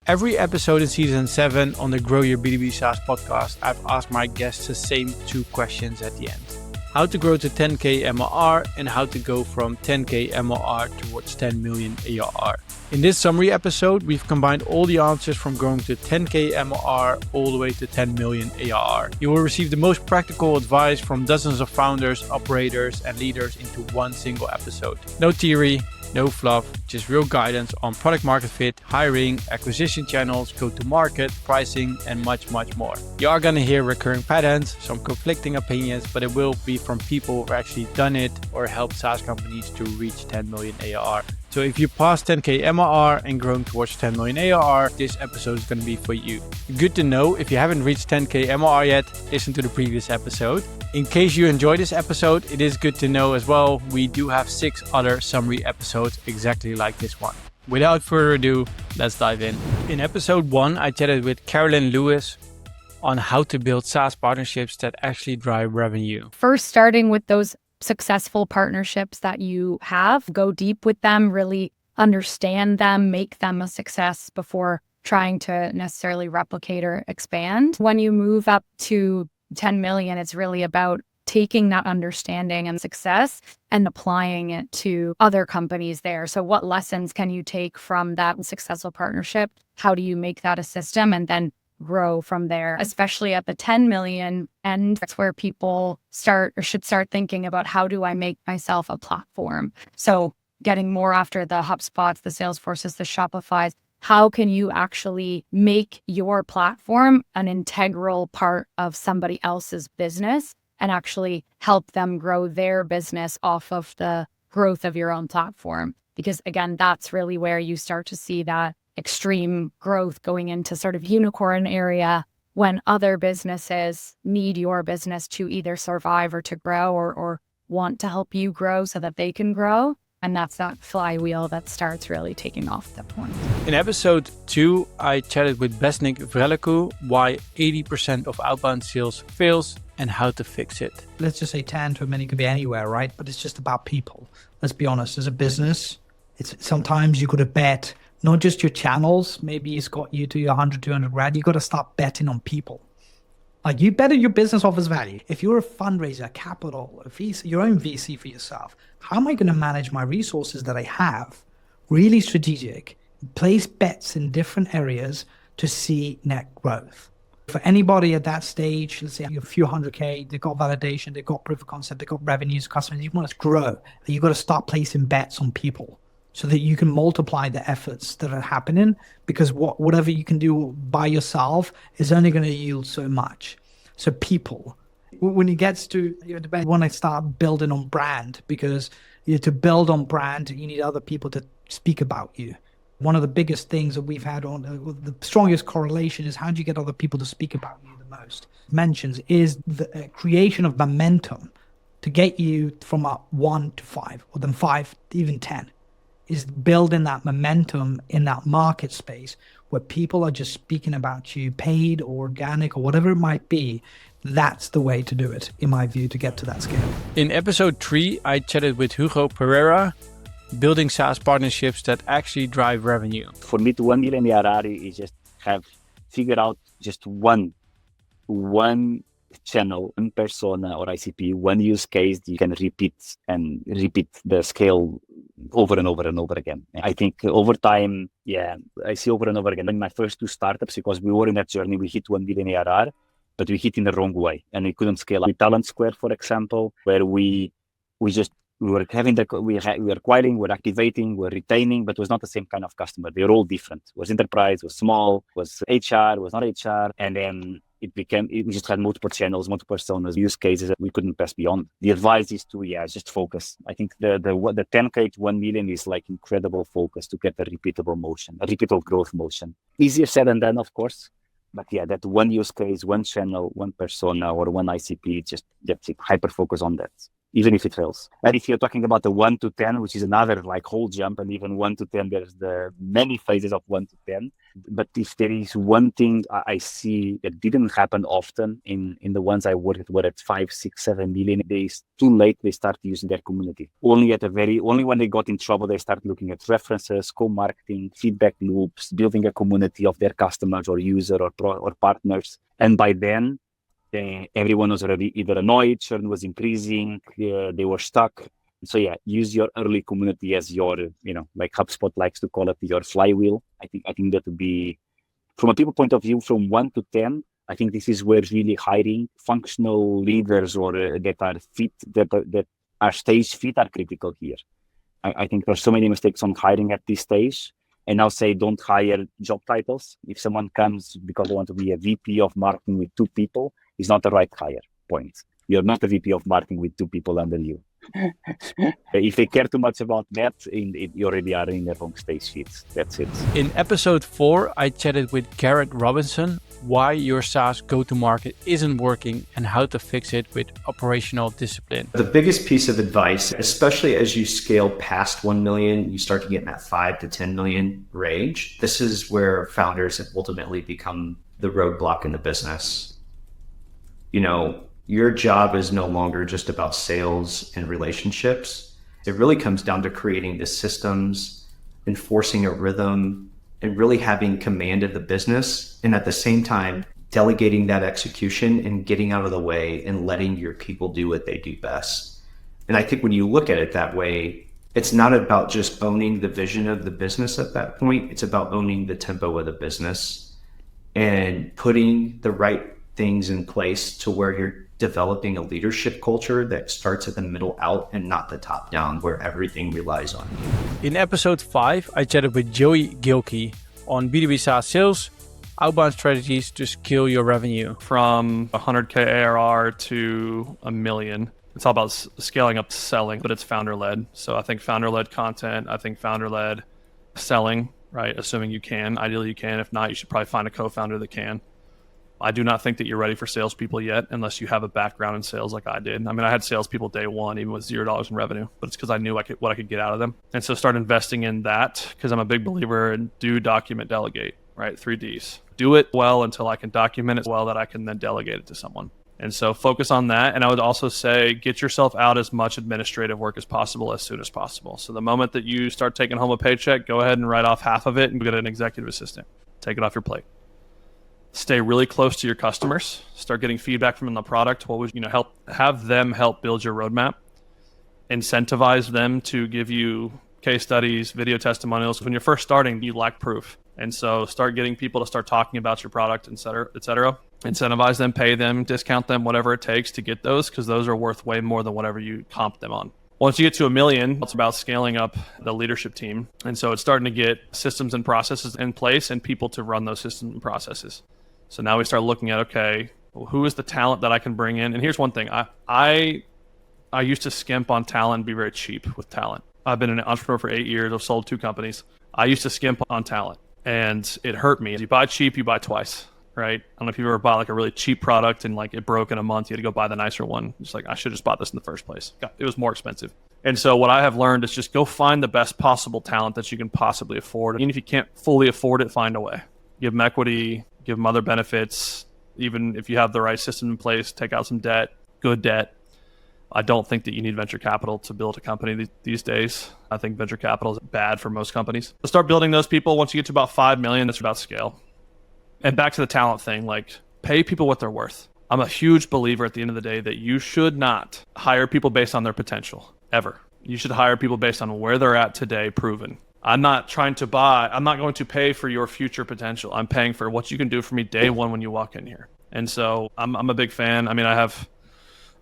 Every episode in Season 7 on the Grow Your B2B SaaS podcast, I've asked my guests the same two questions at the end. How to grow to 10K MRR and how to go from 10K MRR towards 10 million ARR. In this summary episode, we've combined all the answers from growing to 10K MRR all the way to 10 million ARR. You will receive the most practical advice from dozens of founders, operators, and leaders into one single episode. No theory, no fluff, just real guidance on product market fit, hiring, acquisition channels, go-to-market, pricing, and much, much more. You are going to hear recurring patterns, some conflicting opinions, but it will be from people who've actually done it or helped SaaS companies to reach 10 million ARR. So if you pass 10K MRR and growing towards 10 million ARR, this episode is going to be for you. Good to know, if you haven't reached 10K MRR yet, listen to the previous episode. In case you enjoyed this episode, it is good to know as well, we do have 6 other summary episodes exactly like this one. Without further ado, let's dive in. In episode 1, I chatted with Carolyn Lewis on how to build SaaS partnerships that actually drive revenue. First, starting with those successful partnerships that you have, go deep with them, really understand them, make them a success before trying to necessarily replicate or expand. When you move up to 10 million, it's really about taking that understanding and success and applying it to other companies there. So what lessons can you take from that successful partnership? How do you make that a system and then grow from there, especially at the 10 million end? That's where people should start thinking about, how do I make myself a platform? So getting more after the HubSpots, the Salesforces, the Shopifys, how can you actually make your platform an integral part of somebody else's business and actually help them grow their business off of the growth of your own platform? Because again, that's really where you start to see that extreme growth going into sort of unicorn area, when other businesses need your business to either survive or to grow or want to help you grow so that they can grow. And that's that flywheel that starts really taking off at that point. In episode 2, I chatted with Bresnik Vreljko why 80% of outbound sales fails and how to fix it. Let's just say 10 to a million could be anywhere, right? But it's just about people. Let's be honest, as a business, it's sometimes you could have bet not just your channels, maybe it's got you to your 100, 200 grand. You got to start betting on people. Like, you better your business offers value. If you're a fundraiser, a capital, a VC, your own VC for yourself, how am I going to manage my resources that I have? Really strategic. Place bets in different areas to see net growth. For anybody at that stage, let's say a few 100K, they've got validation, they've got proof of concept, they've got revenues, customers, you want to grow. You've got to start placing bets on people, so that you can multiply the efforts that are happening, because whatever you can do by yourself is only going to yield so much. So people, when it gets to, you want to start building on brand, because to build on brand, you need other people to speak about you. One of the biggest things that we've had on the strongest correlation is, how do you get other people to speak about you the most? Mentions is the creation of momentum to get you from a 1 to 5, or then 5 to even 10. Is building that momentum in that market space where people are just speaking about you, paid or organic or whatever it might be. That's the way to do it, in my view, to get to that scale. In episode 3, I chatted with Hugo Pereira, building SaaS partnerships that actually drive revenue. For me, to 1 million ARR is just have figured out just one channel, one persona or ICP, one use case you can repeat the scale over and over and over again. I think over time, I see over and over again. In my first 2 startups, because we were in that journey, we hit 1 million ARR, but we hit in the wrong way and we couldn't scale up. With Talent Square, for example, where we were acquiring, we're activating, we're retaining, but it was not the same kind of customer. They were all different. It was enterprise, was small, was HR, was not HR, and then we just had multiple channels, multiple personas, use cases that we couldn't pass beyond. The advice is to, just focus. I think the 10K to 1 million is like incredible focus to get a repeatable growth motion. Easier said than done, of course. But that one use case, one channel, one persona, or one ICP, just that's it. Hyper focus on that. even if it fails. And if you're talking about the 1 to 10, which is another like whole jump, and even 1 to 10, there's the many phases of 1 to 10. But if there is one thing I see that didn't happen often in the ones I worked with, were at 5, 6, 7 million, it's too late. They start using their community. Only when they got in trouble, they start looking at references, co-marketing, feedback loops, building a community of their customers or user or partners. And by then, everyone was already either annoyed, churn was increasing, they were stuck. So yeah, use your early community as your, like HubSpot likes to call it, your flywheel. I think that would be, from a people point of view, from 1 to 10, I think this is where really hiring functional leaders or that are fit, that are stage fit, are critical here. I think there's so many mistakes on hiring at this stage. And I'll say, don't hire job titles. If someone comes because they want to be a VP of marketing with 2 people, it's not the right hire point. You're not a VP of marketing with 2 people under you. If they care too much about that, you already are in the wrong stage fit. That's it. In episode 4, I chatted with Garret Robinson why your SaaS go-to-market isn't working and how to fix it with operational discipline. The biggest piece of advice, especially as you scale past 1 million, you start to get in that 5 to 10 million range. This is where founders have ultimately become the roadblock in the business. Your job is no longer just about sales and relationships. It really comes down to creating the systems, enforcing a rhythm, and really having command of the business. And at the same time, delegating that execution and getting out of the way and letting your people do what they do best. And I think when you look at it that way, it's not about just owning the vision of the business at that point. It's about owning the tempo of the business and putting the right things in place to where you're developing a leadership culture that starts at the middle out and not the top down, where everything relies on you. In episode 5, I chatted with Joey Gilkey on B2B SaaS sales, outbound strategies to scale your revenue. From 100K ARR to $1 million. It's all about scaling up selling, but it's founder-led. So I think founder-led content, I think founder-led selling, right? Assuming you can. Ideally you can. If not, you should probably find a co-founder that can. I do not think that you're ready for salespeople yet unless you have a background in sales like I did. I mean, I had salespeople day one, even with $0 in revenue, but it's because I knew what I could get out of them. And so start investing in that, because I'm a big believer in do, document, delegate, right? 3 Ds. Do it well until I can document it well that I can then delegate it to someone. And so focus on that. And I would also say get yourself out as much administrative work as possible as soon as possible. So the moment that you start taking home a paycheck, go ahead and write off half of it and get an executive assistant. Take it off your plate. Stay really close to your customers. Start getting feedback from them on the product. What would have them help build your roadmap. Incentivize them to give you case studies, video testimonials. When you're first starting, you lack proof. And so start getting people to start talking about your product, et cetera, et cetera. Incentivize them, pay them, discount them, whatever it takes to get those, because those are worth way more than whatever you comp them on. Once you get to $1 million, it's about scaling up the leadership team. And so it's starting to get systems and processes in place and people to run those systems and processes. So now we start looking at, okay, well, who is the talent that I can bring in? And here's one thing. I used to skimp on talent and be very cheap with talent. I've been an entrepreneur for 8 years. I've sold 2 companies. I used to skimp on talent, and it hurt me. You buy cheap, you buy twice, right? I don't know if you've ever bought like a really cheap product and like it broke in a month. You had to go buy the nicer one. It's like, I should have just bought this in the first place. It was more expensive. And so what I have learned is just go find the best possible talent that you can possibly afford. Even if you can't fully afford it, find a way. Give them equity, give them other benefits. Even if you have the right system in place, take out some debt, good debt. I don't think that you need venture capital to build a company these days. I think venture capital is bad for most companies. So start building those people. Once you get to about 5 million, it's about scale. And back to the talent thing, like pay people what they're worth. I'm a huge believer at the end of the day that you should not hire people based on their potential, ever. You should hire people based on where they're at today, proven. I'm not going to pay for your future potential. I'm paying for what you can do for me day one when you walk in here. And so I'm a big fan. I mean, I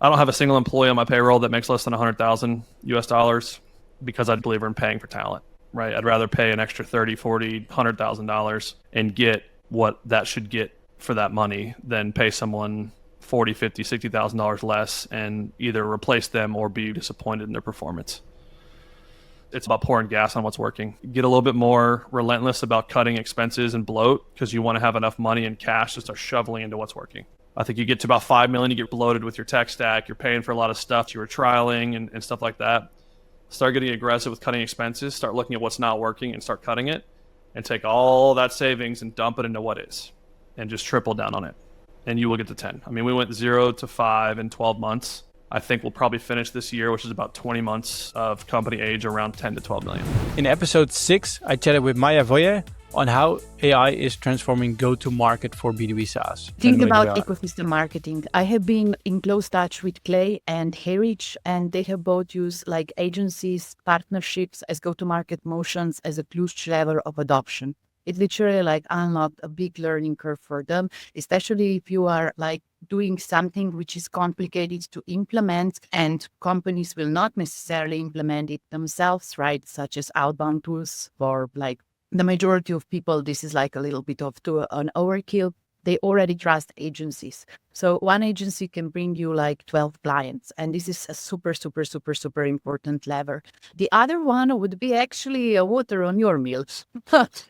don't have a single employee on my payroll that makes less than $100,000 US because I believe in paying for talent, right? I'd rather pay an extra $30, $40, $100,000 and get what that should get for that money than pay someone $40, $50, $60,000 less and either replace them or be disappointed in their performance. It's about pouring gas on what's working. Get a little bit more relentless about cutting expenses and bloat because you want to have enough money and cash to start shoveling into what's working. I think you get to about 5 million, you get bloated with your tech stack. You're paying for a lot of stuff you were trialing and stuff like that. Start getting aggressive with cutting expenses. Start looking at what's not working and start cutting it. And take all that savings and dump it into what is. And just triple down on it. And you will get to 10. I mean, we went 0 to 5 in 12 months. I think we'll probably finish this year, which is about 20 months of company age, around 10 to 12 million. In episode 6, I chatted with Voyer on how AI is transforming go-to-market for B2B SaaS. Think about ecosystem marketing. I have been in close touch with Clay and Herich, and they have both used like agencies, partnerships as go-to-market motions as a huge lever of adoption. It literally like unlocked a big learning curve for them, especially if you are like doing something which is complicated to implement and companies will not necessarily implement it themselves, right? Such as outbound tools for like the majority of people, this is like a little bit of an overkill. They already trust agencies. So one agency can bring you like 12 clients. And this is a super, super, super, super important lever. The other one would be actually a water on your meals.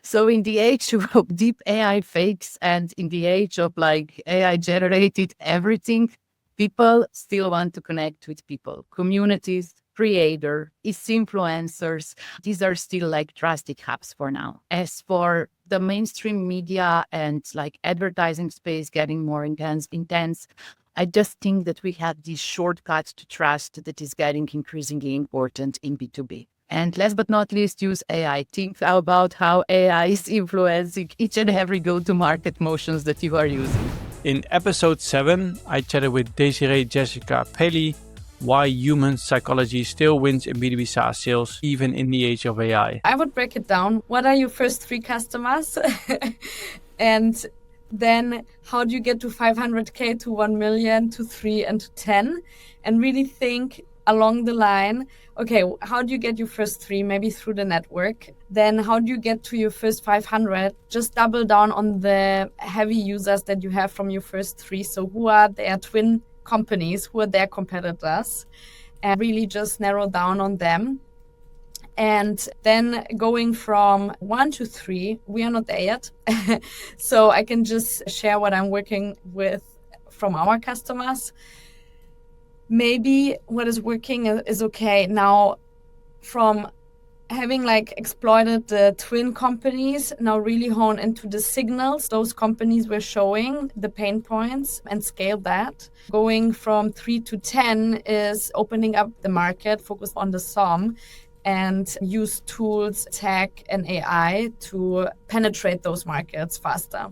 So in the age of deep AI fakes and in the age of like AI generated everything, people still want to connect with people, communities, creator, influencers. These are still like trusted hubs for now. As for the mainstream media and like advertising space getting more intense, I just think that we have these shortcuts to trust that is getting increasingly important in B2B. And last but not least, use AI. Think about how AI is influencing each and every go-to-market motions that you are using. In episode 7, I chatted with Desiree Jessica Paley, why human psychology still wins in B2B SaaS sales, even in the age of AI. I would break it down. What are your first 3 customers? And then how do you get to 500K, to 1 million, to 3 and to 10? And really think along the line, okay, how do you get your first 3? Maybe through the network. Then how do you get to your first 500? Just double down on the heavy users that you have from your first 3. So who are their twin companies, who are their competitors, and really just narrow down on them. And then going from 1 to 3, we are not there yet. So I can just share what I'm working with from our customers. Maybe what is working is okay. Now, from having like exploited the twin companies, now really hone into the signals those companies were showing, the pain points, and scale that. Going from 3 to 10 is opening up the market, focus on the sum, and use tools, tech, and AI to penetrate those markets faster.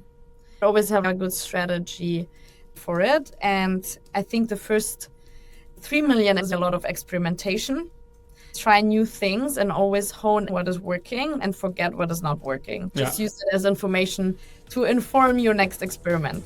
Always have a good strategy for it. And I think the first 3 million is a lot of experimentation. Try new things and always hone what is working and forget what is not working. Just use it as information to inform your next experiment.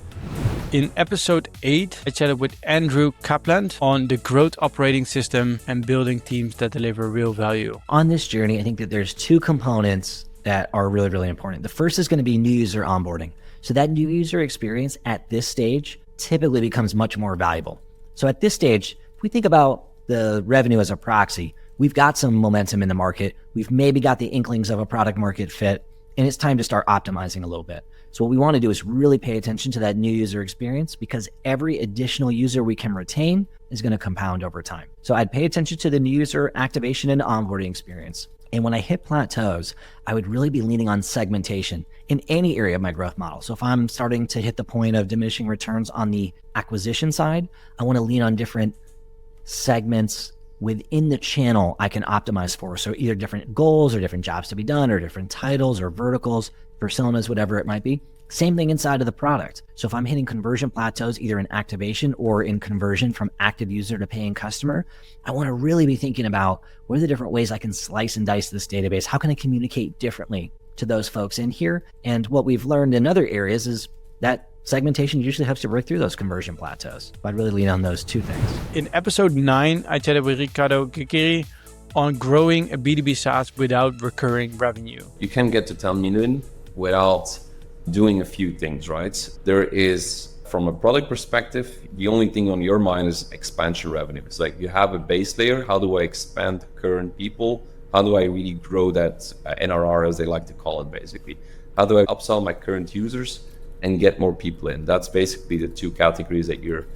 In episode 8, I chatted with Andrew Kaplan on the growth operating system and building teams that deliver real value. On this journey, I think that there's 2 components that are really, really important. The first is going to be new user onboarding. So that new user experience at this stage typically becomes much more valuable. So at this stage, if we think about the revenue as a proxy, we've got some momentum in the market. We've maybe got the inklings of a product market fit, and it's time to start optimizing a little bit. So what we want to do is really pay attention to that new user experience, because every additional user we can retain is going to compound over time. So I'd pay attention to the new user activation and onboarding experience. And when I hit plateaus, I would really be leaning on segmentation in any area of my growth model. So if I'm starting to hit the point of diminishing returns on the acquisition side, I want to lean on different segments within the channel I can optimize for. So either different goals or different jobs to be done or different titles or verticals, personas, whatever it might be. Same thing inside of the product. So if I'm hitting conversion plateaus, either in activation or in conversion from active user to paying customer, I want to really be thinking about what are the different ways I can slice and dice this database? How can I communicate differently to those folks in here? And what we've learned in other areas is that segmentation usually helps to break through those conversion plateaus. I'd really lean on those 2 things. In episode 9, I chatted with Ricardo Kakeri on growing a B2B SaaS without recurring revenue. You can get to 10 million without doing a few things, right? There is, from a product perspective, the only thing on your mind is expansion revenue. It's like you have a base layer. How do I expand current people? How do I really grow that NRR, as they like to call it, basically? How do I upsell my current users? and get more people in. That's basically the two categories that you're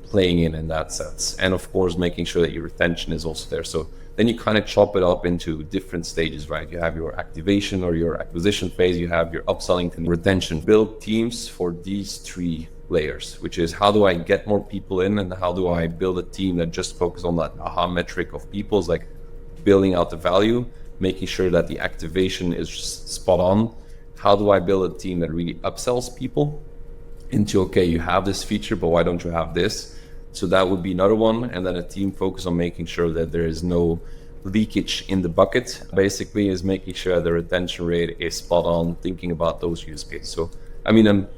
playing in that sense. And of course, making sure that your retention is also there. So then you kind of chop it up into different stages, right? You have your activation or your acquisition phase, you have your upselling and retention. Build teams for these three layers, which is how do I get more people in, and how do I build a team that just focuses on that aha metric of people, is like building out the value, making sure that the activation is spot on. How do I build a team that really upsells people into, okay, you have this feature, but why don't you have this? So that would be another one. And then a team focus on making sure that there is no leakage in the bucket, basically, is making sure the retention rate is spot on, thinking about those use cases. So, I mean, I'm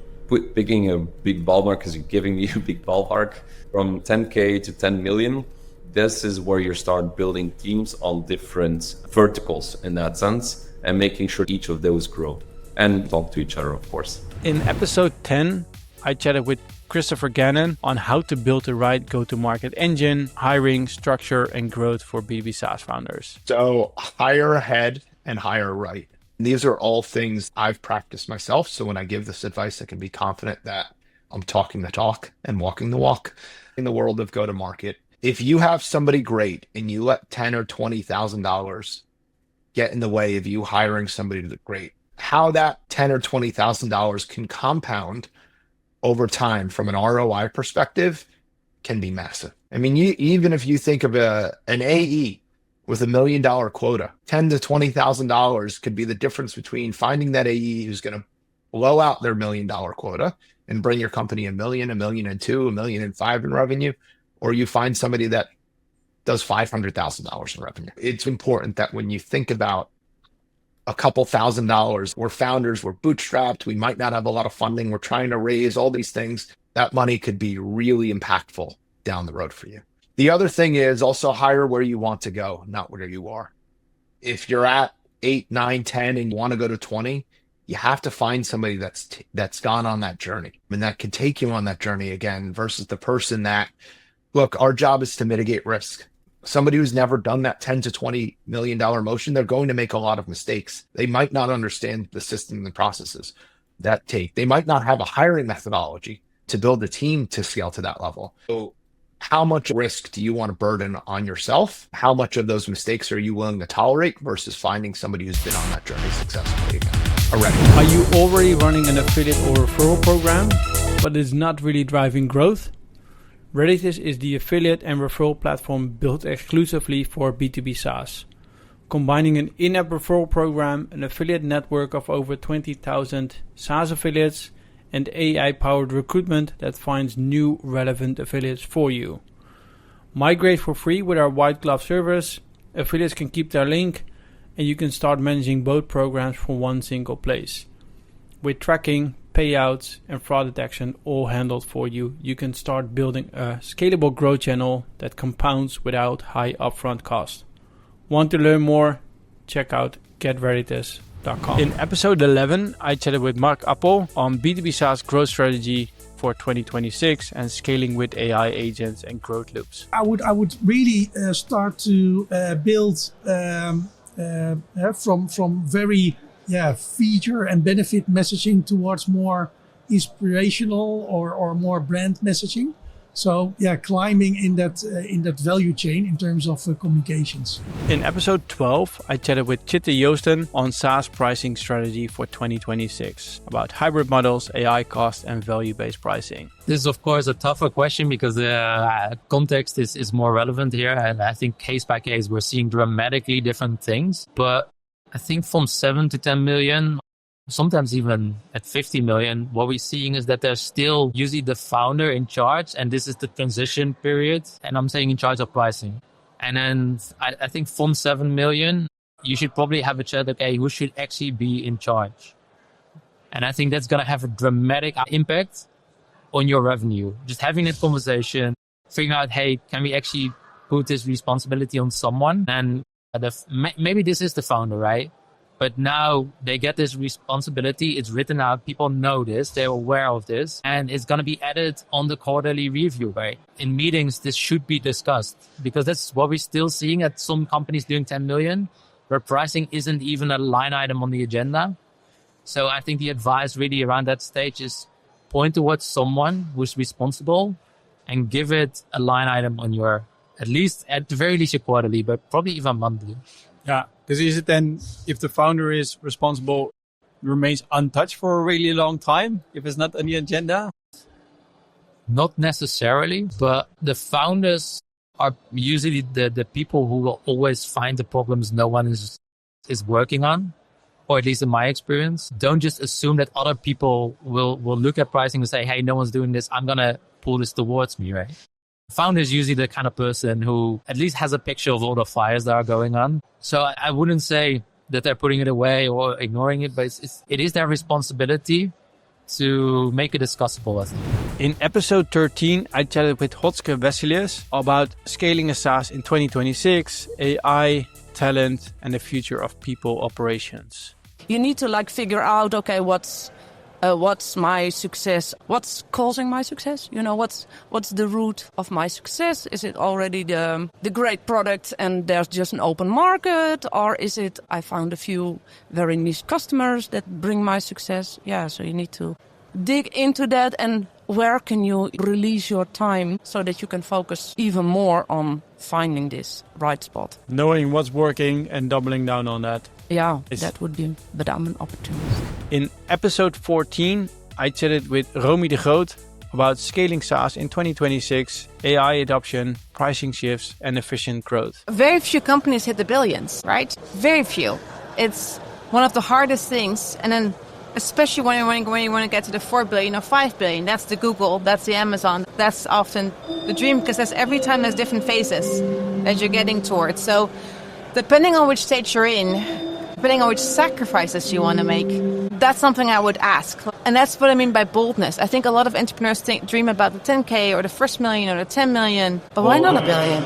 picking a big ballpark because you're giving me a big ballpark from 10K to 10 million. This is where you start building teams on different verticals in that sense, and making sure each of those grow and talk to each other, of course. In episode 10, I chatted with Christopher Gannon on how to build the right go-to-market engine, hiring, structure, and growth for B2B SaaS founders. So hire ahead and hire right. These are all things I've practiced myself. So when I give this advice, I can be confident that I'm talking the talk and walking the walk in the world of go-to-market. If you have somebody great and you let $10,000 or $20,000 get in the way of you hiring somebody that's great, how that $10,000 or $20,000 can compound over time from an ROI perspective can be massive. I mean, even if you think of an AE with $1 million quota, $10,000 to $20,000 could be the difference between finding that AE who's going to blow out their $1 million quota and bring your company $1 million, $1.2 million, $1.5 million in revenue, or you find somebody that does $500,000 in revenue. It's important that when you think about a couple $1,000, we're founders, we're bootstrapped, we might not have a lot of funding, we're trying to raise all these things, that money could be really impactful down the road for you. The other thing is also hire where you want to go, not where you are. If you're at 8, 9, 10 and you want to go to 20, you have to find somebody that's gone on that journey and that can take you on that journey again, versus the person that, look, our job is to mitigate risk. Somebody who's never done that $10 to $20 million motion, they're going to make a lot of mistakes. They might not understand the system and processes that take. They might not have a hiring methodology to build a team to scale to that level. So how much risk do you want to burden on yourself? How much of those mistakes are you willing to tolerate versus finding somebody who's been on that journey successfully already? Are you already running an affiliate or referral program, but it's not really driving growth? Reditus is the affiliate and referral platform built exclusively for B2B SaaS, combining an in-app referral program, an affiliate network of over 20,000 SaaS affiliates, and AI-powered recruitment that finds new relevant affiliates for you. Migrate for free with our white glove service. Affiliates can keep their link, and you can start managing both programs from one single place. With tracking, payouts, and fraud detection all handled for you, you can start building a scalable growth channel that compounds without high upfront cost. Want to learn more? Check out getreditus.com. In episode 11, I chatted with Marc Appel on B2B SaaS growth strategy for 2026 and scaling with AI agents and growth loops. I would really start to build from very feature and benefit messaging towards more inspirational or more brand messaging. So climbing in that value chain in terms of communications. In episode 12, I chatted with Chitte Joosten on SaaS pricing strategy for 2026 about hybrid models, AI cost, and value-based pricing. This is, of course, a tougher question because the context is more relevant here. And I think case by case, we're seeing dramatically different things. But I think from 7 to 10 million, sometimes even at 50 million, what we're seeing is that there's still usually the founder in charge, and this is the transition period. And I'm saying in charge of pricing. And then I think from 7 million, you should probably have a chat, okay, who should actually be in charge? And I think that's going to have a dramatic impact on your revenue. Just having that conversation, figuring out, hey, can we actually put this responsibility on someone? And maybe this is the founder, right? But now they get this responsibility. It's written out. People know this. They're aware of this. And it's going to be added on the quarterly review, right? In meetings, this should be discussed because that's what we're still seeing at some companies doing 10 million, where pricing isn't even a line item on the agenda. So I think the advice really around that stage is point towards someone who's responsible and give it a line item on your, at the very least your quarterly, but probably even monthly. Yeah, because is it then, if the founder is responsible, remains untouched for a really long time if it's not on the agenda? Not necessarily, but the founders are usually the people who will always find the problems no one is working on, or at least in my experience. Don't just assume that other people will look at pricing and say, hey, no one's doing this, I'm going to pull this towards me, right? Founder is usually the kind of person who at least has a picture of all the fires that are going on. So I wouldn't say that they're putting it away or ignoring it, but it is their responsibility to make it discussable, I think. In episode 13, I chatted with Hotske Wessilies about scaling a SaaS in 2026, AI, talent, and the future of people operations. You need to figure out, okay, what's my success? What's causing my success? What's the root of my success? Is it already the great product and there's just an open market? Or is it I found a few very niche customers that bring my success? Yeah, so you need to dig into that, and where can you release your time so that you can focus even more on finding this right spot? Knowing what's working and doubling down on that. Yeah, that would be, but I'm an opportunist. In episode 14, I chatted with Romy de Groot about scaling SaaS in 2026, AI adoption, pricing shifts, and efficient growth. Very few companies hit the billions, right? Very few. It's one of the hardest things. And then especially when you want to get to the 4 billion or 5 billion, that's the Google, that's the Amazon. That's often the dream, because every time there's different phases that you're getting towards. So depending on which stage you're in, depending on which sacrifices you want to make, that's something I would ask. And that's what I mean by boldness. I think a lot of entrepreneurs dream about the 10K or the first million or the 10 million, but why not a billion?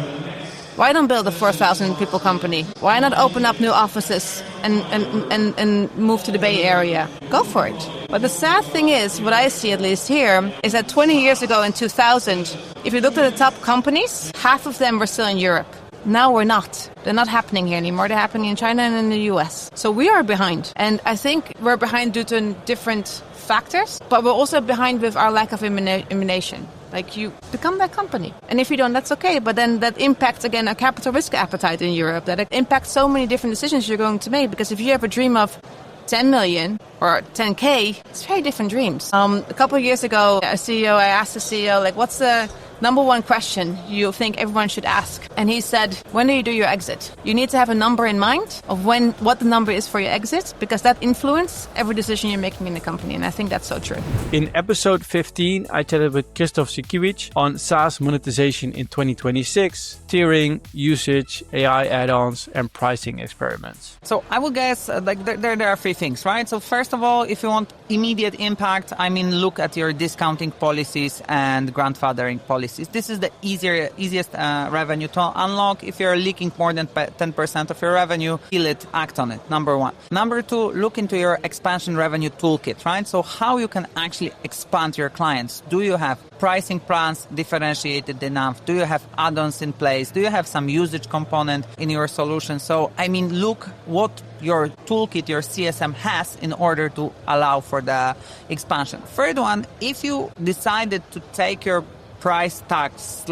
Why don't build a 4,000 people company? Why not open up new offices and move to the Bay Area? Go for it. But the sad thing is, what I see at least here, is that 20 years ago in 2000, if you looked at the top companies, half of them were still in Europe. Now we're not. They're not happening here anymore. They're happening in China and in the US. So we are behind. And I think we're behind due to different factors, but we're also behind with our lack of immunization. You become that company. And if you don't, that's okay. But then that impacts, again, a capital risk appetite in Europe. That impacts so many different decisions you're going to make. Because if you have a dream of 10 million or 10K, it's very different dreams. A couple of years ago, I asked the CEO, what's the number one question you think everyone should ask? And he said, when do you do your exit? You need to have a number in mind of what the number is for your exit, because that influences every decision you're making in the company. And I think that's so true. In episode 15, I chatted with Krzysztof Sykiewicz on SaaS monetization in 2026, tiering, usage, AI add-ons, and pricing experiments. So I would guess there are three things, right? So first of all, if you want immediate impact, look at your discounting policies and grandfathering policies. This is the easiest revenue to unlock. If you're leaking more than 10% of your revenue, kill it, act on it, number one. Number two, look into your expansion revenue toolkit, right? So how you can actually expand your clients. Do you have pricing plans differentiated enough? Do you have add-ons in place? Do you have some usage component in your solution? So, look what your toolkit, your CSM has in order to allow for the expansion. Third one, if you decided to take your price tags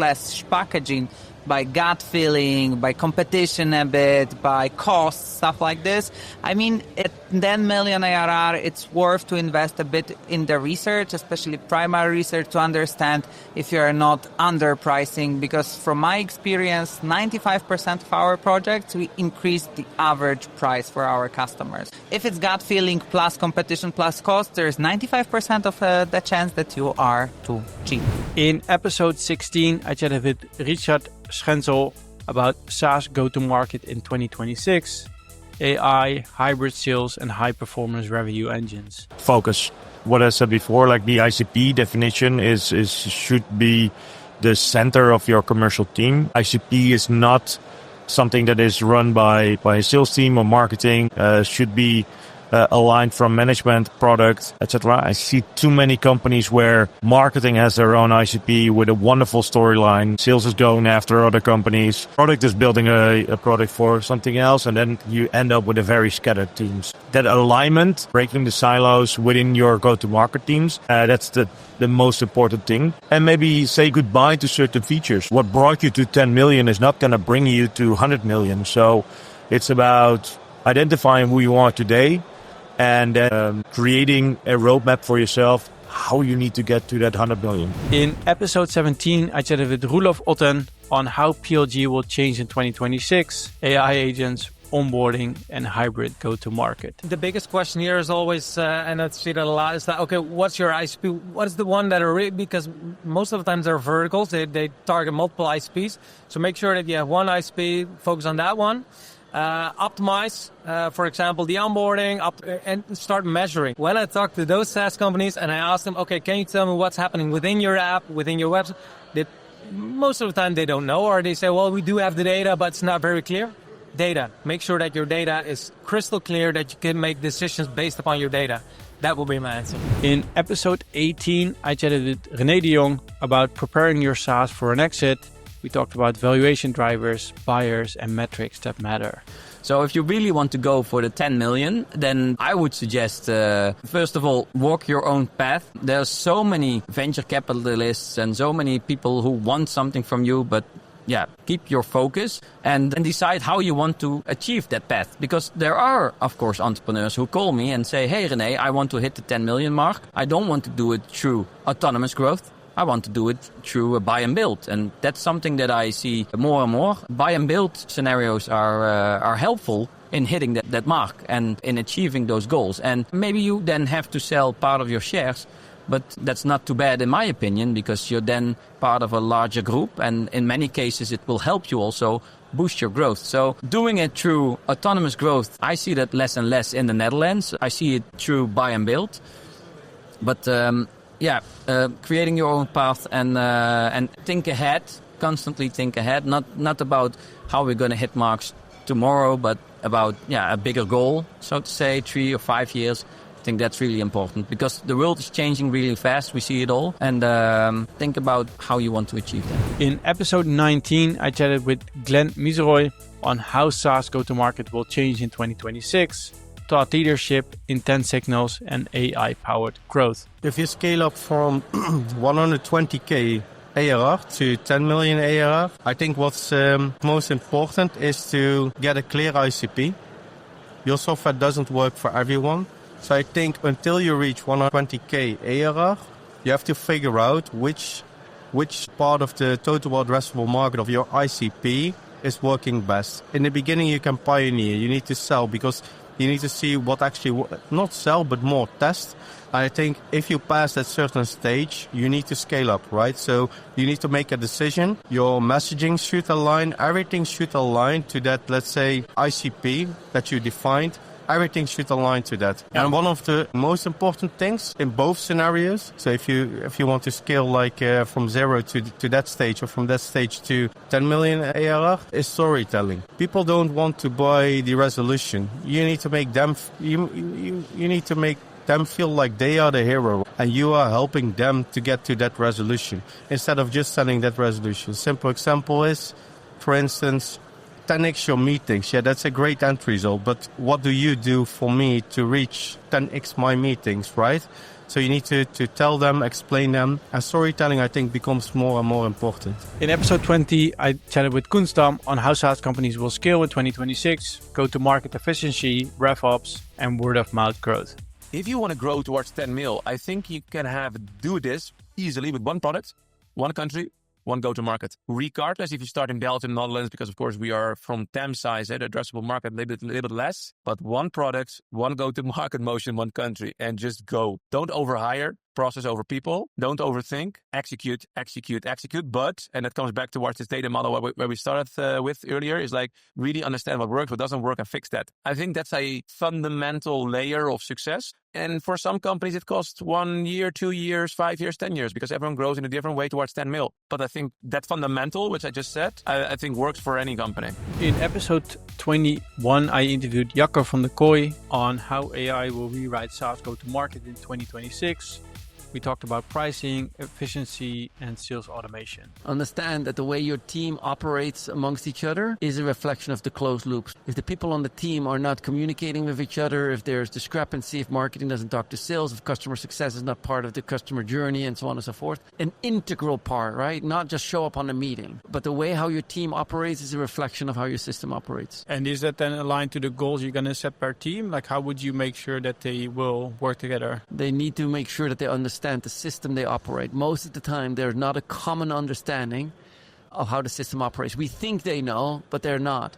/ packaging by gut feeling, by competition a bit, by cost, stuff like this. At 10 million ARR, it's worth to invest a bit in the research, especially primary research, to understand if you're not underpricing. Because from my experience, 95% of our projects, we increase the average price for our customers. If it's gut feeling plus competition plus cost, there's 95% of the chance that you are too cheap. In episode 16, I chatted with Richard Schenzel about SaaS go-to-market in 2026, AI, hybrid sales, and high-performance revenue engines. Focus. What I said before, the ICP definition should be the center of your commercial team. ICP is not something that is run by a sales team or marketing. Should be aligned from management, product, etc. I see too many companies where marketing has their own ICP with a wonderful storyline. Sales is going after other companies. Product is building a product for something else. And then you end up with a very scattered teams. That alignment, breaking the silos within your go-to-market teams, that's the most important thing. And maybe say goodbye to certain features. What brought you to 10 million is not going to bring you to 100 million. So it's about identifying who you are today and creating a roadmap for yourself, how you need to get to that 100 million. In episode 17, I chatted with Rudolf Ote on how PLG will change in 2026, AI agents, onboarding, and hybrid go-to-market. The biggest question here is always, and I see that a lot, is that, okay, what's your ICP? What is the one that are, because most of the times they're verticals, they target multiple ICPs. So make sure that you have one ICP, focus on that one. Optimize, for example, the onboarding, and start measuring. When I talk to those SaaS companies and I ask them, okay, can you tell me what's happening within your app, within your website? Most of the time they don't know, or they say, well, we do have the data, but it's not very clear. Data. Make sure that your data is crystal clear, that you can make decisions based upon your data. That will be my answer. In episode 18, I chatted with Rene de Jong about preparing your SaaS for an exit. We talked about valuation drivers, buyers, and metrics that matter. So if you really want to go for the 10 million, then I would suggest, first of all, walk your own path. There's so many venture capitalists and so many people who want something from you, but keep your focus and decide how you want to achieve that path. Because there are, of course, entrepreneurs who call me and say, hey, Rene, I want to hit the 10 million mark. I don't want to do it through autonomous growth. I want to do it through a buy and build. And that's something that I see more and more. Buy and build scenarios are helpful in hitting that mark and in achieving those goals. And maybe you then have to sell part of your shares, but that's not too bad in my opinion, because you're then part of a larger group. And in many cases, it will help you also boost your growth. So doing it through autonomous growth, I see that less and less in the Netherlands. I see it through buy and build. But creating your own path and think ahead, constantly think ahead, not about how we're going to hit marks tomorrow, but about a bigger goal, so to say, 3 or 5 years. I think that's really important because the world is changing really fast. We see it all. And think about how you want to achieve that. In episode 19, I chatted with Glenn Miseroy on how SaaS go-to-market will change in 2026, thought leadership, intent signals, and AI-powered growth. If you scale up from 120K ARR to 10 million ARR, I think what's most important is to get a clear ICP. Your software doesn't work for everyone. So I think until you reach 120K ARR, you have to figure out which part of the total addressable market of your ICP is working best. In the beginning, you can pioneer. You need to sell because you need to see what actually, not sell, but more test. I think if you pass that certain stage, you need to scale up, right? So you need to make a decision. Your messaging should align. Everything should align to that, let's say, ICP that you defined. Everything should align to that. And one of the most important things in both scenarios, so if you want to scale like from 0 to that stage or from that stage to 10 million ARR, is storytelling. People don't want to buy the resolution. You need to make them you need to make them feel like they are the hero and you are helping them to get to that resolution instead of just selling that resolution. Simple example is, for instance, 10x your meetings. Yeah, that's a great end result. But what do you do for me to reach 10x my meetings, right? So you need to tell them, explain them. And storytelling, I think, becomes more and more important. In episode 20, I chatted with Koen Stam on how SaaS companies will scale in 2026, go-to-market efficiency, RevOps, and word-of-mouth growth. If you want to grow towards 10 mil, I think you can do this easily with one product, one country, one go-to-market. Regardless if you start in Belgium, Netherlands, because of course we are from TAM size, the addressable market a little bit less, but one product, one go-to-market motion, one country, and just go. Don't overhire. process over people. Don't overthink. Execute. But, and it comes back towards this data model where we started with earlier, is like really understand what works, what doesn't work, and fix that. I think that's a fundamental layer of success. And for some companies, it costs 1 year, 2 years, 5 years, 10 years, because everyone grows in a different way towards 10 mil. But I think that fundamental, which I just said, I think works for any company. In episode 21, I interviewed Jacco van der Kooi on how AI will rewrite SaaS go-to-market in 2026. We talked about pricing, efficiency, and sales automation. Understand that the way your team operates amongst each other is a reflection of the closed loops. If the people on the team are not communicating with each other, if there's discrepancy, if marketing doesn't talk to sales, if customer success is not part of the customer journey, and so on and so forth, an integral part, right? Not just show up on a meeting, but the way how your team operates is a reflection of how your system operates. And is that then aligned to the goals you're going to set per team? Like, how would you make sure that they will work together? They need to make sure that they understand the system they operate. Most of the time, there's not a common understanding of how the system operates. We think they know, but they're not.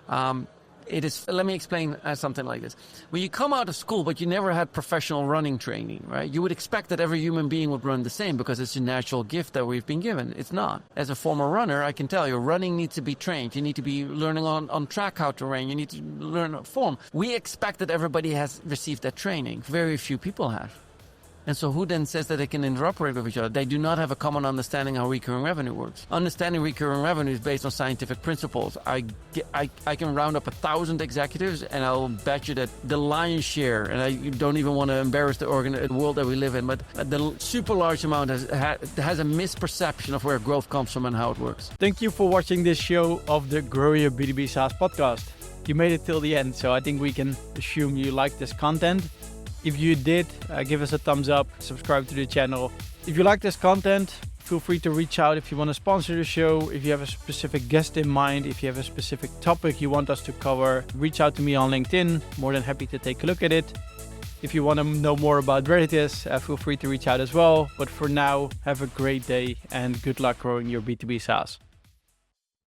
Let me explain something like this. When you come out of school, but you never had professional running training, right? You would expect that every human being would run the same because it's a natural gift that we've been given. It's not. As a former runner, I can tell you, running needs to be trained. You need to be learning on track how to run. You need to learn form. We expect that everybody has received that training. Very few people have. And so who then says that they can interoperate with each other? They do not have a common understanding how recurring revenue works. Understanding recurring revenue is based on scientific principles. I can round up 1,000 executives, and I'll bet you that the lion's share, and I don't even want to embarrass the world that we live in, but the super large amount has a misperception of where growth comes from and how it works. Thank you for watching this show of the Grow Your B2B SaaS podcast. You made it till the end, so I think we can assume you like this content. If you did, give us a thumbs up, subscribe to the channel. If you like this content, feel free to reach out if you want to sponsor the show. If you have a specific guest in mind, if you have a specific topic you want us to cover, reach out to me on LinkedIn. More than happy to take a look at it. If you want to know more about Reditus, feel free to reach out as well. But for now, have a great day and good luck growing your B2B SaaS.